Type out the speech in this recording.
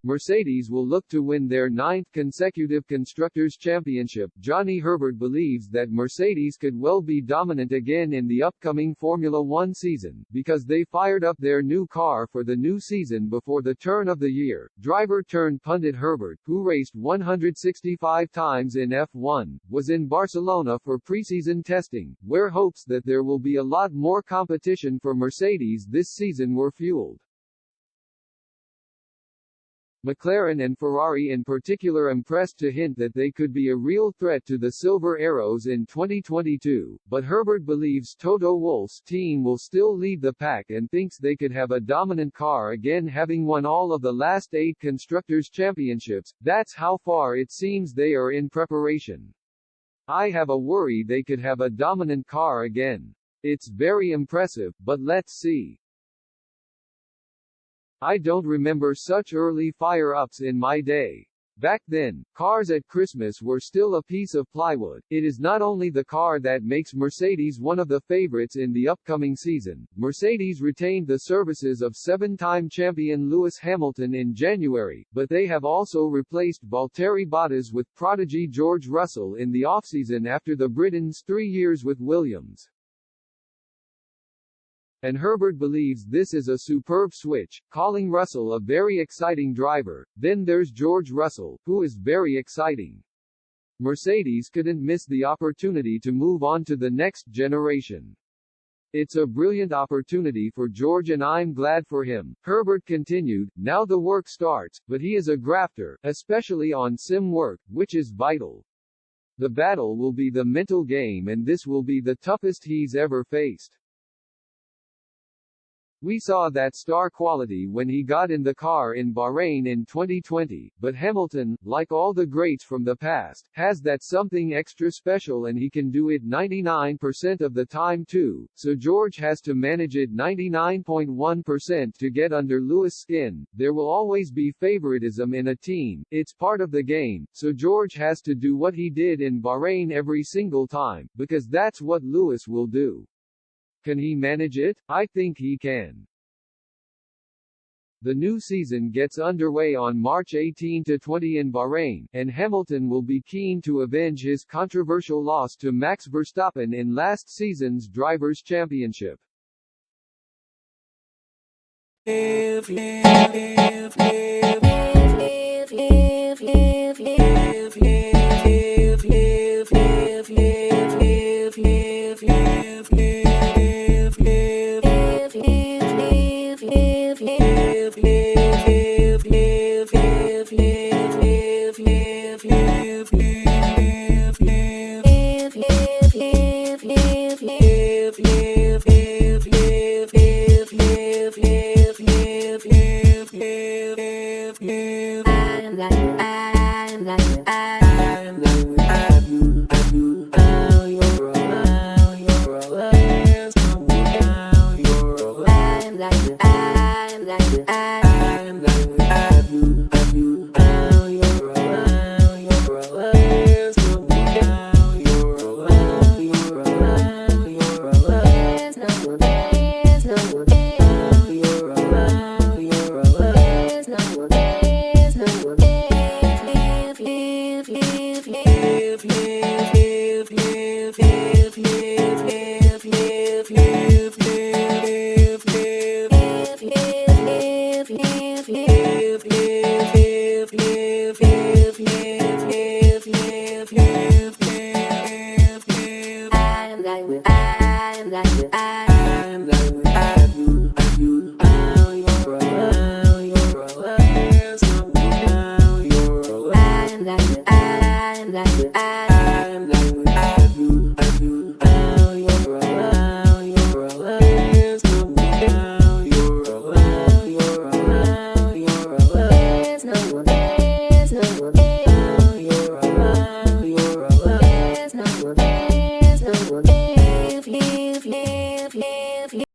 Mercedes will look to win their 9th consecutive Constructors' Championship. Johnny Herbert believes that Mercedes could well be dominant again in the upcoming Formula One season, because they fired up their new car for the new season before the turn of the year. Driver-turned-pundit Herbert, who raced 165 times in F1, was in Barcelona for preseason testing, where hopes that there will be a lot more competition for Mercedes this season were fueled. McLaren and Ferrari in particular impressed to hint that they could be a real threat to the Silver Arrows in 2022, but Herbert believes Toto Wolff's team will still lead the pack and thinks they could have a dominant car again, having won all of the last 8 Constructors' Championships. That's how far it seems they are in preparation. I have a worry they could have a dominant car again. It's very impressive, but let's see. I don't remember such early fire-ups in my day. Back then, cars at Christmas were still a piece of plywood. It is not only the car that makes Mercedes one of the favorites in the upcoming season. Mercedes retained the services of 7-time champion Lewis Hamilton in January, but they have also replaced Valtteri Bottas with prodigy George Russell in the offseason after the Britain's 3 years with Williams. And Herbert believes this is a superb switch, calling Russell a very exciting driver. Then there's George Russell, who is very exciting. Mercedes couldn't miss the opportunity to move on to the next generation. It's a brilliant opportunity for George and I'm glad for him, Herbert continued. Now the work starts, but he is a grafter, especially on sim work, which is vital. The battle will be the mental game, and this will be the toughest he's ever faced. We saw that star quality when he got in the car in Bahrain in 2020, but Hamilton, like all the greats from the past, has that something extra special, and he can do it 99% of the time too, so George has to manage it 99.1% to get under Lewis' skin. There will always be favoritism in a team, it's part of the game, so George has to do what he did in Bahrain every single time, because that's what Lewis will do. Can he manage it? I think he can. The new season gets underway on March 18-20 in Bahrain, and Hamilton will be keen to avenge his controversial loss to Max Verstappen in last season's Drivers' Championship. I'm like